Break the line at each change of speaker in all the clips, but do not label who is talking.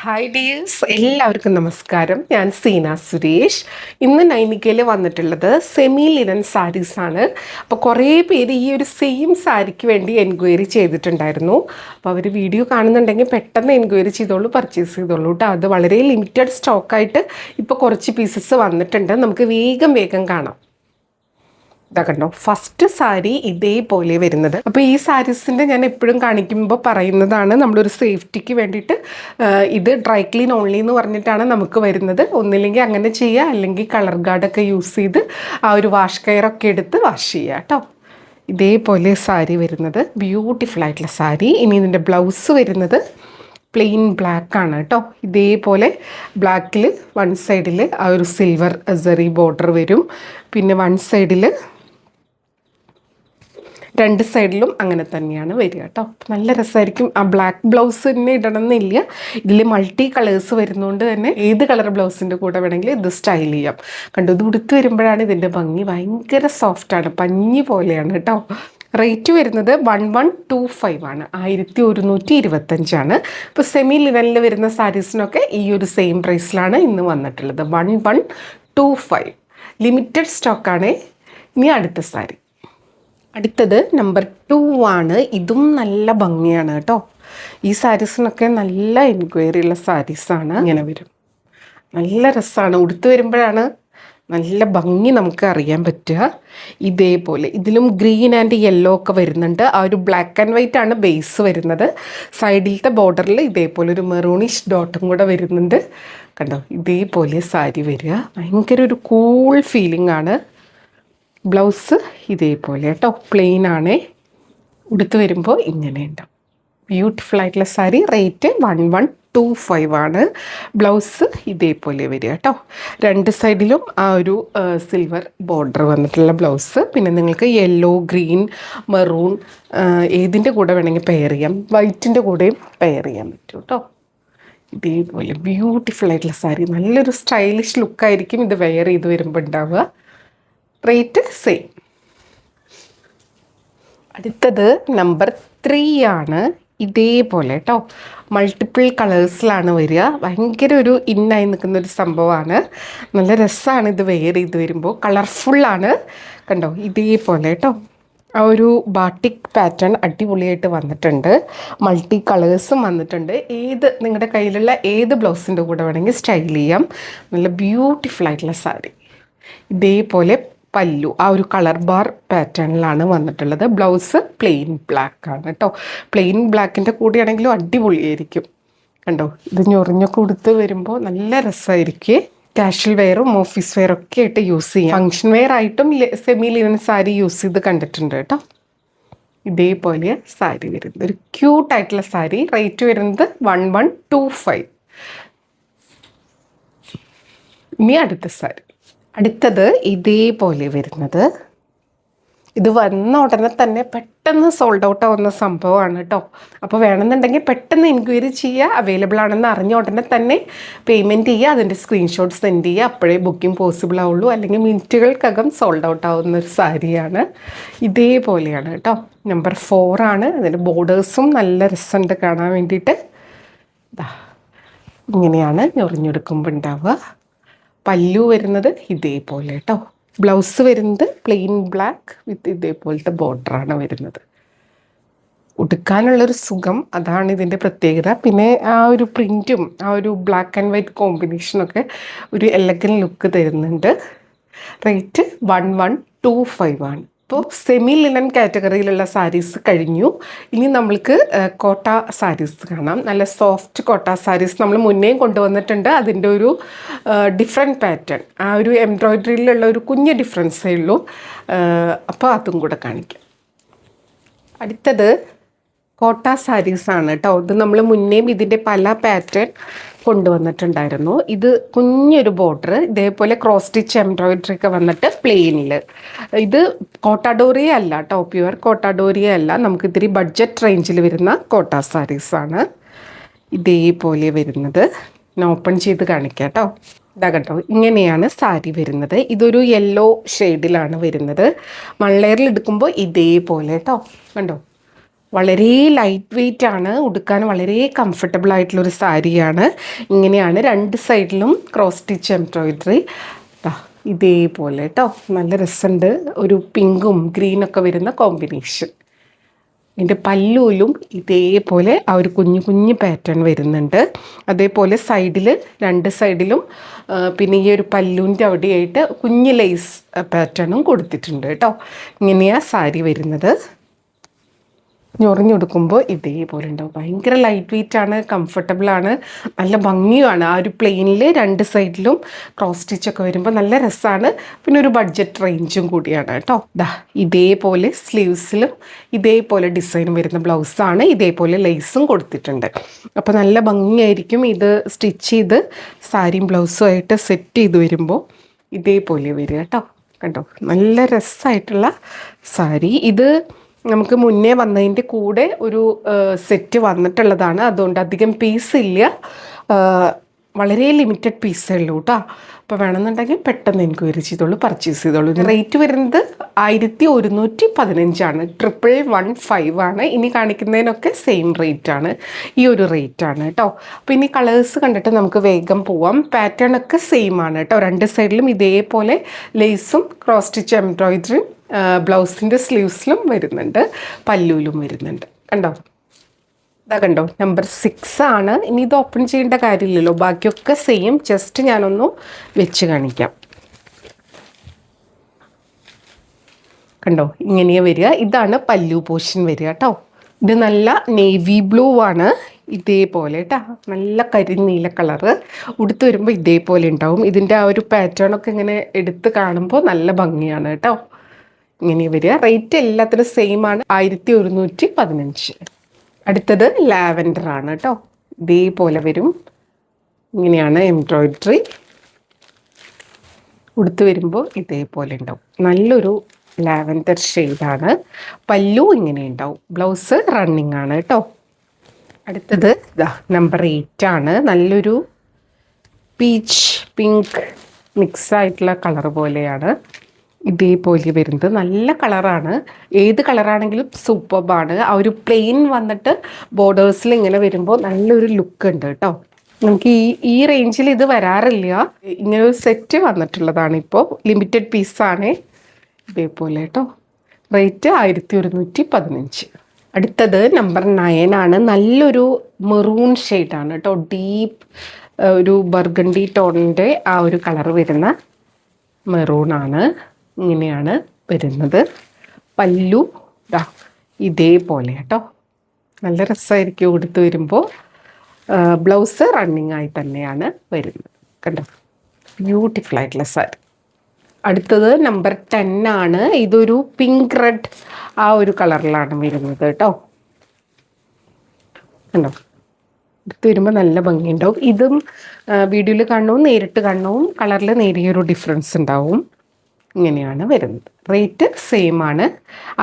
Hi dears, എല്ലാവർക്കും നമസ്കാരം. ഞാൻ സീന സുരേഷ്. ഇന്ന് നൈനികയിൽ വന്നിട്ടുള്ളത് സെമി ലിനൻ സാരീസാണ്. അപ്പോൾ കുറേ പേര് ഈ ഒരു സെയിം സാരിക്ക് വേണ്ടി എൻക്വയറി ചെയ്തിട്ടുണ്ടായിരുന്നു. അപ്പോൾ അവർ വീഡിയോ കാണുന്നുണ്ടെങ്കിൽ പെട്ടെന്ന് എൻക്വയറി ചെയ്തോളൂ, പർച്ചേസ് ചെയ്തോളൂ കേട്ടോ. അത് വളരെ ലിമിറ്റഡ് സ്റ്റോക്കായിട്ട് ഇപ്പോൾ കുറച്ച് പീസസ് വന്നിട്ടുണ്ട്. നമുക്ക് വേഗം കാണാം. ഇതാ കണ്ടോ, ഫസ്റ്റ് സാരി ഇതേപോലെ വരുന്നത്. അപ്പോൾ ഈ സാരീസിൻ്റെ ഞാൻ എപ്പോഴും കാണിക്കുമ്പോൾ പറയുന്നതാണ്, നമ്മളൊരു സേഫ്റ്റിക്ക് വേണ്ടിയിട്ട് ഇത് ഡ്രൈ ക്ലീൻ ഓൺലി എന്ന് പറഞ്ഞിട്ടാണ് നമുക്ക് വരുന്നത്. ഒന്നില്ലെങ്കിൽ അങ്ങനെ ചെയ്യുക, അല്ലെങ്കിൽ കളർ ഗാർഡൊക്കെ യൂസ് ചെയ്ത് ആ ഒരു വാഷ് കെയറൊക്കെ എടുത്ത് വാഷ് ചെയ്യുക കേട്ടോ. ഇതേപോലെ സാരി വരുന്നത് ബ്യൂട്ടിഫുൾ ആയിട്ടുള്ള സാരി. ഇനി ഇതിൻ്റെ ബ്ലൗസ് വരുന്നത് പ്ലെയിൻ ബ്ലാക്ക് ആണ് കേട്ടോ. ഇതേപോലെ ബ്ലാക്കിൽ വൺ സൈഡിൽ ആ ഒരു സിൽവർ സെറി ബോർഡർ വരും. പിന്നെ വൺ സൈഡിൽ രണ്ട് സൈഡിലും അങ്ങനെ തന്നെയാണ് വരിക കേട്ടോ. നല്ല രസമായിരിക്കും. ആ ബ്ലാക്ക് ബ്ലൗസ് തന്നെ ഇടണമെന്നില്ല, ഇതിൽ മൾട്ടി കളേഴ്സ് വരുന്നതുകൊണ്ട് തന്നെ ഏത് കളർ ബ്ലൗസിൻ്റെ കൂടെ വേണമെങ്കിലും ഇത് സ്റ്റൈൽ ചെയ്യാം. കണ്ടു, ഇത് ഉടുത്ത് വരുമ്പോഴാണ് ഇതിൻ്റെ ഭംഗി. ഭയങ്കര സോഫ്റ്റാണ്, പഞ്ഞി പോലെയാണ് കേട്ടോ. റേറ്റ് വരുന്നത് 1125 ആണ്, 1125. ഇപ്പോൾ സെമി ലിനനിൽ വരുന്ന സാരീസിനൊക്കെ ഈ ഒരു സെയിം പ്രൈസിലാണ് ഇന്ന് വന്നിട്ടുള്ളത്. 1125 ലിമിറ്റഡ് സ്റ്റോക്കാണ്. ഇനി അടുത്ത സാരി, അടുത്തത് നമ്പർ 2 ആണ്. ഇതും നല്ല ഭംഗിയാണ് കേട്ടോ. ഈ സാരീസിനൊക്കെ നല്ല എൻക്വയറി ഉള്ള സാരീസാണ്. ഇങ്ങനെ വരും, നല്ല രസമാണ്. ഉടുത്ത് വരുമ്പോഴാണ് നല്ല ഭംഗി നമുക്ക് അറിയാൻ പറ്റുക. ഇതേപോലെ ഇതിലും ഗ്രീൻ ആൻഡ് യെല്ലോ ഒക്കെ വരുന്നുണ്ട്. ആ ഒരു ബ്ലാക്ക് ആൻഡ് വൈറ്റ് ആണ് ബേസ് വരുന്നത്. സൈഡിലത്തെ ബോർഡറിൽ ഇതേപോലെ ഒരു മെറൂണിഷ് ഡോട്ടും കൂടെ വരുന്നുണ്ട്. കണ്ടോ, ഇതേപോലെ സാരി വരിക. ഭയങ്കര ഒരു കൂൾ ഫീലിംഗ് ആണ്. ബ്ലൗസ് ഇതേപോലെ കേട്ടോ, പ്ലെയിൻ ആണേ. ഉടുത്ത് വരുമ്പോൾ ഇങ്ങനെ ഉണ്ടാവും. ബ്യൂട്ടിഫുൾ ആയിട്ടുള്ള സാരി. റേറ്റ് 1125 ആണ്. ബ്ലൗസ് ഇതേപോലെ വരിക കേട്ടോ. രണ്ട് സൈഡിലും ആ ഒരു സിൽവർ ബോർഡർ വന്നിട്ടുള്ള ബ്ലൗസ്. പിന്നെ നിങ്ങൾക്ക് യെല്ലോ, ഗ്രീൻ, മെറൂൺ ഏതിൻ്റെ കൂടെ വേണമെങ്കിൽ പെയർ ചെയ്യാം. വൈറ്റിൻ്റെ കൂടെയും പെയർ ചെയ്യാൻ പറ്റും കേട്ടോ. ഇതേപോലെ ബ്യൂട്ടിഫുൾ ആയിട്ടുള്ള സാരി. നല്ലൊരു സ്റ്റൈലിഷ് ലുക്കായിരിക്കും ഇത് വെയർ ചെയ്ത് വരുമ്പോൾ ഉണ്ടാവുക. Rate same. അടുത്തത് നമ്പർ 3 ആണ്. ഇതേപോലെ കേട്ടോ, മൾട്ടിപ്പിൾ കളേഴ്സിലാണ് വരിക. ഭയങ്കര ഒരു ഇന്നായി നിൽക്കുന്ന ഒരു സംഭവമാണ്. നല്ല രസമാണ് ഇത് വെയർ ചെയ്ത് വരുമ്പോൾ. കളർഫുള്ളാണ് കണ്ടോ. ഇതേപോലെ കേട്ടോ, ആ ഒരു ബാട്ടിക് പാറ്റേൺ അടിപൊളിയായിട്ട് വന്നിട്ടുണ്ട്. മൾട്ടി കളേഴ്സും വന്നിട്ടുണ്ട്. നിങ്ങളുടെ കയ്യിലുള്ള ഏത് ബ്ലൗസിൻ്റെ കൂടെ വേണമെങ്കിൽ സ്റ്റൈൽ ചെയ്യാം. നല്ല ബ്യൂട്ടിഫുൾ ആയിട്ടുള്ള സാരി. ഇതേപോലെ പല്ലു ആ ഒരു കളർ ബാർ പാറ്റേണിലാണ് വന്നിട്ടുള്ളത്. ബ്ലൗസ് പ്ലെയിൻ ബ്ലാക്ക് ആണ് കേട്ടോ. പ്ലെയിൻ ബ്ലാക്കിൻ്റെ കൂടെയാണെങ്കിലും അടിപൊളിയായിരിക്കും. കണ്ടോ, ഇത് ഞൊറിഞ്ഞൊക്കെ കൊടുത്ത് വരുമ്പോൾ നല്ല രസമായിരിക്കും. കാഷ്വൽ വെയറും ഓഫീസ് വെയറും ഒക്കെ ആയിട്ട് യൂസ് ചെയ്യാം. ഫങ്ഷൻ വെയർ ആയിട്ടും സെമി ലിനൻ സാരി യൂസ് ചെയ്ത് കണ്ടിട്ടുണ്ട് കേട്ടോ. ഇതേപോലെ സാരി വരുന്നത് ഒരു ക്യൂട്ടായിട്ടുള്ള സാരി. റേറ്റ് വരുന്നത് 1125. ഇനി അടുത്ത സാരി. അടുത്തത് ഇതേപോലെ വരുന്നത്, ഇത് വന്ന ഉടനെ തന്നെ പെട്ടെന്ന് സോൾഡ് ഔട്ട് ആവുന്ന സംഭവമാണ് കേട്ടോ. അപ്പോൾ വേണമെന്നുണ്ടെങ്കിൽ പെട്ടെന്ന് എൻക്വയറി ചെയ്യുക. അവൈലബിൾ ആണെന്ന് അറിഞ്ഞ ഉടനെ തന്നെ പേയ്മെൻറ്റ് ചെയ്യുക, അതിൻ്റെ സ്ക്രീൻഷോട്ട് സെൻഡ് ചെയ്യുക. അപ്പോഴേ ബുക്കിംഗ് പോസിബിൾ ആവുള്ളൂ. അല്ലെങ്കിൽ മിനിറ്റുകൾക്കകം സോൾഡ് ഔട്ട് ആവുന്ന ഒരു സാരിയാണ്. ഇതേപോലെയാണ് കേട്ടോ. നമ്പർ 4 ആണ്. അതിൻ്റെ ബോർഡേഴ്സും നല്ല രസമുണ്ട് കാണാൻ വേണ്ടിയിട്ട്. ഇങ്ങനെയാണ് ഞൊറിഞ്ഞെടുക്കുമ്പോൾ ഉണ്ടാവുക. പല്ലു വരുന്നത് ഇതേപോലെ കേട്ടോ. ബ്ലൗസ് വരുന്നത് പ്ലെയിൻ ബ്ലാക്ക് വിത്ത് ഇതേപോലത്തെ ബോർഡറാണ് വരുന്നത്. ഉടുക്കാനുള്ളൊരു സുഖം, അതാണ് ഇതിൻ്റെ പ്രത്യേകത. പിന്നെ ആ ഒരു പ്രിൻറ്റും ആ ഒരു ബ്ലാക്ക് ആൻഡ് വൈറ്റ് കോമ്പിനേഷനൊക്കെ ഒരു എലഗൻ ലുക്ക് തരുന്നുണ്ട്. റേറ്റ് 1125 ആണ്. ഇപ്പോൾ സെമി ലിനൻ കാറ്റഗറിയിലുള്ള സാരീസ് കഴിഞ്ഞു. ഇനി നമ്മൾക്ക് കോട്ട സാരീസ് കാണാം. നല്ല സോഫ്റ്റ് കോട്ട സാരീസ് നമ്മൾ മുന്നേയും കൊണ്ടുവന്നിട്ടുണ്ട്. അതിൻ്റെ ഒരു ഡിഫറെൻറ്റ് പാറ്റേൺ, ആ ഒരു എംബ്രോയ്ഡറിയിലുള്ള ഒരു കുഞ്ഞ് ഡിഫറൻസേ ഉള്ളൂ. അപ്പോൾ അതും കൂടെ കാണിക്കാം. അടുത്തത് കോട്ട സാരീസാണ് കേട്ടോ. ഇത് നമ്മൾ മുന്നേയും ഇതിൻ്റെ പല പാറ്റേൺ കൊണ്ടുവന്നിട്ടുണ്ടായിരുന്നു. ഇത് കുഞ്ഞൊരു ബോർഡർ, ഇതേപോലെ ക്രോസ് സ്റ്റിച്ച് എംബ്രോയിഡറി ഒക്കെ വന്നിട്ട് പ്ലെയിനിൽ. ഇത് കോട്ടാഡോറിയ അല്ല കേട്ടോ, പ്യുവർ കോട്ടാഡോറിയ അല്ല. നമുക്ക് ഇത്തിരി ബഡ്ജറ്റ് റേഞ്ചിൽ വരുന്ന കോട്ട സാരീസാണ്. ഇതേപോലെ വരുന്നത് ഞാൻ ഓപ്പൺ ചെയ്ത് കാണിക്കാം കേട്ടോ. ഇതാ കേട്ടോ, ഇങ്ങനെയാണ് സാരി വരുന്നത്. ഇതൊരു യെല്ലോ ഷെയ്ഡിലാണ് വരുന്നത്. മൺലെയറിൽ എടുക്കുമ്പോൾ ഇതേപോലെ കേട്ടോ. കണ്ടോ, വളരെ ലൈറ്റ് വെയ്റ്റ് ആണ്, ഉടുക്കാൻ വളരെ കംഫർട്ടബിൾ ആയിട്ടുള്ളൊരു സാരിയാണ്. ഇങ്ങനെയാണ് രണ്ട് സൈഡിലും ക്രോസ് സ്റ്റിച്ച് എംബ്രോയിഡറി. ഇതേപോലെ കേട്ടോ, നല്ല രസമുണ്ട്. ഒരു പിങ്കും ഗ്രീനൊക്കെ വരുന്ന കോമ്പിനേഷൻ. ഇതിൻ്റെ പല്ലുവിലും ഇതേപോലെ ആ ഒരു കുഞ്ഞു കുഞ്ഞു പാറ്റേൺ വരുന്നുണ്ട്. അതേപോലെ സൈഡിൽ രണ്ട് സൈഡിലും പിന്നെ ഈ ഒരു പല്ലുവിൻ്റെ അവിടെയായിട്ട് കുഞ്ഞ് ലേസ് പാറ്റേണും കൊടുത്തിട്ടുണ്ട് കേട്ടോ. ഇങ്ങനെയാണ് സാരി വരുന്നത്. ഞൊറിഞ്ഞെടുക്കുമ്പോൾ ഇതേപോലെ ഉണ്ടാവും. ഭയങ്കര ലൈറ്റ് വെയ്റ്റ് ആണ്, കംഫർട്ടബിളാണ്, നല്ല ഭംഗിയുമാണ്. ആ ഒരു പ്ലെയിനിൽ രണ്ട് സൈഡിലും ക്രോസ് സ്റ്റിച്ചൊക്കെ വരുമ്പോൾ നല്ല രസമാണ്. പിന്നെ ഒരു ബഡ്ജറ്റ് റേഞ്ചും കൂടിയാണ് കേട്ടോ. ഇതേപോലെ സ്ലീവ്സിലും ഇതേപോലെ ഡിസൈൻ വരുന്ന ബ്ലൗസാണ്. ഇതേപോലെ ലേസും കൊടുത്തിട്ടുണ്ട്. അപ്പോൾ നല്ല ഭംഗിയായിരിക്കും. ഇത് സ്റ്റിച്ച് ചെയ്ത് സാരിയും ബ്ലൗസും ആയിട്ട് സെറ്റ് ചെയ്ത് വരുമ്പോൾ ഇതേപോലെ വരിക കേട്ടോ. കണ്ടോ, നല്ല രസമായിട്ടുള്ള സാരി. ഇത് നമുക്ക് മുന്നേ വന്നതിൻ്റെ കൂടെ ഒരു സെറ്റ് വന്നിട്ടുള്ളതാണ്. അതുകൊണ്ട് അധികം പീസ് ഇല്ല, വളരെ ലിമിറ്റഡ് പീസേ ഉള്ളൂ കേട്ടോ. അപ്പോൾ വേണമെന്നുണ്ടെങ്കിൽ പെട്ടെന്ന് എൻക്വയറി ചെയ്തോളൂ, പർച്ചേസ് ചെയ്തോളൂ. റേറ്റ് വരുന്നത് 1115 ആണ്. 1115 ആണ്. ഇനി കാണിക്കുന്നതിനൊക്കെ സെയിം റേറ്റ് ആണ്, ഈ ഒരു റേറ്റ് ആണ് കേട്ടോ. അപ്പോൾ ഇനി കളേഴ്സ് കണ്ടിട്ട് നമുക്ക് വേഗം പോവാം. പാറ്റേൺ ഒക്കെ സെയിം ആണ് കേട്ടോ. രണ്ട് സൈഡിലും ഇതേപോലെ ലേസും ക്രോസ് സ്റ്റിച്ച് എംബ്രോയിഡറിയും ബ്ലൗസിൻ്റെ സ്ലീവ്സിലും വരുന്നുണ്ട്, പല്ലുവിലും വരുന്നുണ്ട്. കണ്ടോ, ഇതാ കണ്ടോ, നമ്പർ 6 ആണ്. ഇനി ഇത് ഓപ്പൺ ചെയ്യേണ്ട കാര്യമില്ലല്ലോ, ബാക്കിയൊക്കെ സെയിം. ജസ്റ്റ് ഞാനൊന്ന് വെച്ച് കാണിക്കാം. കണ്ടോ, ഇങ്ങനെയാണ് വരിക. ഇതാണ് പല്ലു പോർഷൻ വരിക കേട്ടോ. ഇത് നല്ല നേവി ബ്ലൂ ആണ്, ഇതേപോലെ കേട്ടോ, നല്ല കരിനീല കളറ്. ഉടുത്ത് വരുമ്പോൾ ഇതേപോലെ ഉണ്ടാവും. ഇതിൻ്റെ ആ ഒരു പാറ്റേണൊക്കെ ഇങ്ങനെ എടുത്ത് കാണുമ്പോൾ നല്ല ഭംഗിയാണ് കേട്ടോ. ഇങ്ങനെ വരിക. റേറ്റ് എല്ലാത്തിനും സെയിം ആണ്, 1115. അടുത്തത് ലാവൻഡർ ആണ് കേട്ടോ. ഇതേപോലെ വരും. ഇങ്ങനെയാണ് എംബ്രോയിഡറി. ഉടുത്ത് വരുമ്പോൾ ഇതേപോലെ ഉണ്ടാവും. നല്ലൊരു ലാവൻഡർ ഷെയ്ഡാണ്. പല്ലു ഇങ്ങനെ ഉണ്ടാവും. ബ്ലൗസ് റണ്ണിങ് ആണ് കേട്ടോ. അടുത്തത് നമ്പർ 8 ആണ്. നല്ലൊരു പീച്ച് പിങ്ക് മിക്സ് ആയിട്ടുള്ള കളർ പോലെയാണ് ഇതേപോലെ വരുന്നത്. നല്ല കളറാണ്, ഏത് കളറാണെങ്കിലും സൂപ്പർബാണ്. ആ ഒരു പ്ലെയിൻ വന്നിട്ട് ബോർഡേഴ്സിൽ ഇങ്ങനെ വരുമ്പോൾ നല്ലൊരു ലുക്ക് ഉണ്ട് കേട്ടോ. നമുക്ക് ഈ റേഞ്ചിൽ ഇത് വരാറില്ല. ഇങ്ങനെ ഒരു സെറ്റ് വന്നിട്ടുള്ളതാണ്. ഇപ്പോൾ ലിമിറ്റഡ് പീസാണ്. ഇതേപോലെ കേട്ടോ. റേറ്റ് 1115. അടുത്തത് നമ്പർ 9 ആണ്. നല്ലൊരു മെറൂൺ ഷെയ്ഡാണ് കേട്ടോ. ഡീപ്പ് ഒരു ബർഗണ്ടി ടോണിൻ്റെ ആ ഒരു കളർ വരുന്ന മെറൂണാണ്. ഇങ്ങനെയാണ് വരുന്നത്. പല്ലു ഇതേപോലെ കേട്ടോ. നല്ല രസമായിരിക്കും ഉടുത്ത് വരുമ്പോൾ. ബ്ലൗസ് റണ്ണിങ് ആയി തന്നെയാണ് വരുന്നത്. കണ്ടോ, ബ്യൂട്ടിഫുൾ ആയിട്ടുള്ള സാരി. അടുത്തത് നമ്പർ 10 ആണ്. ഇതൊരു പിങ്ക് റെഡ് ആ ഒരു കളറിലാണ് വരുന്നത് കേട്ടോ. കണ്ടോ, എടുത്ത് വരുമ്പോൾ നല്ല ഭംഗിയുണ്ടാവും. ഇതും വീഡിയോയിൽ കാണുന്നതും നേരിട്ട് കാണുന്നതും കളറിൽ നേരിയൊരു ഡിഫറൻസ് ഉണ്ടാവും. ഇങ്ങനെയാണ് വരുന്നത്. റേറ്റ് സെയിം ആണ്,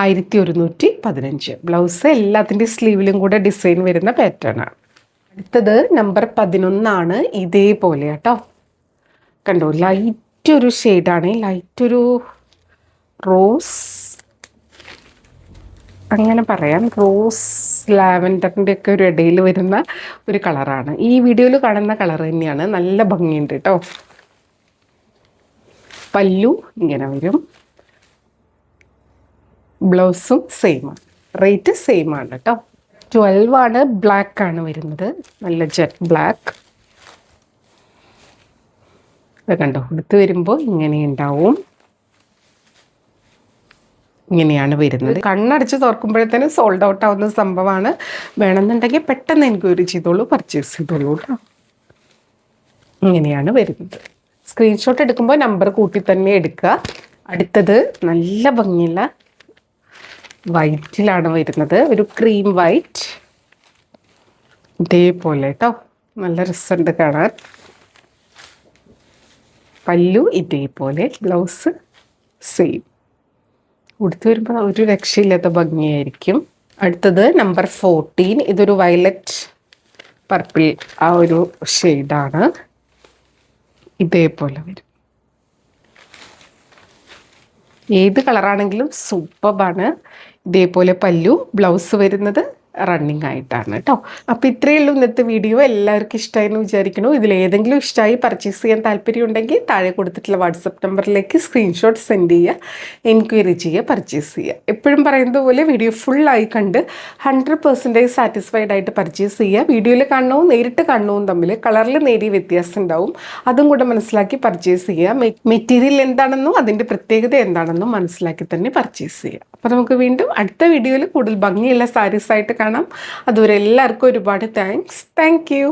1115. ബ്ലൗസ് എല്ലാത്തിൻ്റെയും സ്ലീവിലും കൂടെ ഡിസൈൻ വരുന്ന പാറ്റേൺ ആണ്. അടുത്തത് നമ്പർ 11 ആണ്. ഇതേപോലെ കേട്ടോ. കണ്ടോ, ലൈറ്റ് ഒരു ഷെയ്ഡാണ്. ലൈറ്റ് ഒരു റോസ് അങ്ങനെ പറയാം. റോസ് ലാവൻഡറിൻ്റെ ഒക്കെ ഒരു ഇടയിൽ വരുന്ന ഒരു കളറാണ്. ഈ വീഡിയോയിൽ കാണുന്ന കളർ തന്നെയാണ്. നല്ല ഭംഗിയുണ്ട് കേട്ടോ. പല്ലു ഇങ്ങനെ വരും. ബ്ലൗസും സെയിമാണ്. റേറ്റ് സെയിം ആണ് കേട്ടോ. 12 ആണ്. ബ്ലാക്ക് ആണ് വരുന്നത്. നല്ല ജെറ്റ് ബ്ലാക്ക്. അത് കണ്ടോ, എടുത്ത് വരുമ്പോൾ ഇങ്ങനെ ഉണ്ടാവും. ഇങ്ങനെയാണ് വരുന്നത്. കണ്ണടച്ച് തുറക്കുമ്പോഴത്തേന് സോൾഡ് ഔട്ട് ആവുന്ന സംഭവമാണ്. വേണമെന്നുണ്ടെങ്കിൽ പെട്ടെന്ന് എൻക്വയറി ചെയ്തോളൂ, പർച്ചേസ് ചെയ്തോളൂ കേട്ടോ. ഇങ്ങനെയാണ് വരുന്നത്. സ്ക്രീൻഷോട്ട് എടുക്കുമ്പോൾ നമ്പർ കൂട്ടി തന്നെ എടുക്കുക. അടുത്തത് നല്ല ഭംഗിയുള്ള വൈറ്റിലാണ് വരുന്നത്. ഒരു ക്രീം വൈറ്റ് ഇതേപോലെ കേട്ടോ. നല്ല രസമുണ്ട് കാണാൻ. പല്ലു ഇതേപോലെ, ബ്ലൗസ് സെയിം. ഉടുത്ത് വരുമ്പോൾ ഒരു രക്ഷയില്ലാത്ത ഭംഗിയായിരിക്കും. അടുത്തത് നമ്പർ 14. ഇതൊരു വയലറ്റ് പർപ്പിൾ ആ ഒരു ഷെയ്ഡാണ്. ഇതേപോലെ വരും. ഏത് കളറാണെങ്കിലും സൂപ്പറാണ്. ഇതേപോലെ പല്ലു, ബ്ലൗസ് വരുന്നത് റണ്ണിങ് ആയിട്ടാണ് കേട്ടോ. അപ്പോൾ ഇത്രയേ ഉള്ളൂ ഇന്നത്തെ വീഡിയോ. എല്ലാവർക്കും ഇഷ്ടമായി എന്ന് വിചാരിക്കണു. ഇതിലേതെങ്കിലും ഇഷ്ടമായി പർച്ചേസ് ചെയ്യാൻ താല്പര്യം ഉണ്ടെങ്കിൽ താഴെ കൊടുത്തിട്ടുള്ള വാട്സപ്പ് നമ്പറിലേക്ക് സ്ക്രീൻഷോട്ട് സെൻഡ് ചെയ്യുക, എൻക്വയറി ചെയ്യുക, പർച്ചേസ് ചെയ്യുക. എപ്പോഴും പറയുന്നത് പോലെ വീഡിയോ ഫുള്ളായി കണ്ട് 100% സാറ്റിസ്ഫൈഡ് ആയിട്ട് പർച്ചേസ് ചെയ്യുക. വീഡിയോയിൽ കാണണവും നേരിട്ട് കാണണവും തമ്മിൽ കളറിൽ നേരിയ വ്യത്യാസം ഉണ്ടാവും. അതും കൂടെ മനസ്സിലാക്കി പർച്ചേസ് ചെയ്യുക. മെറ്റീരിയൽ എന്താണെന്നോ അതിൻ്റെ പ്രത്യേകത എന്താണെന്നോ മനസ്സിലാക്കി തന്നെ പർച്ചേസ് ചെയ്യുക. അപ്പോൾ നമുക്ക് വീണ്ടും അടുത്ത വീഡിയോയിൽ കൂടുതൽ ഭംഗിയുള്ള സാരീസായിട്ട് കാണാം. അതുവരെ എല്ലാവർക്കും ഒരുപാട് താങ്ക്സ്. Thank you.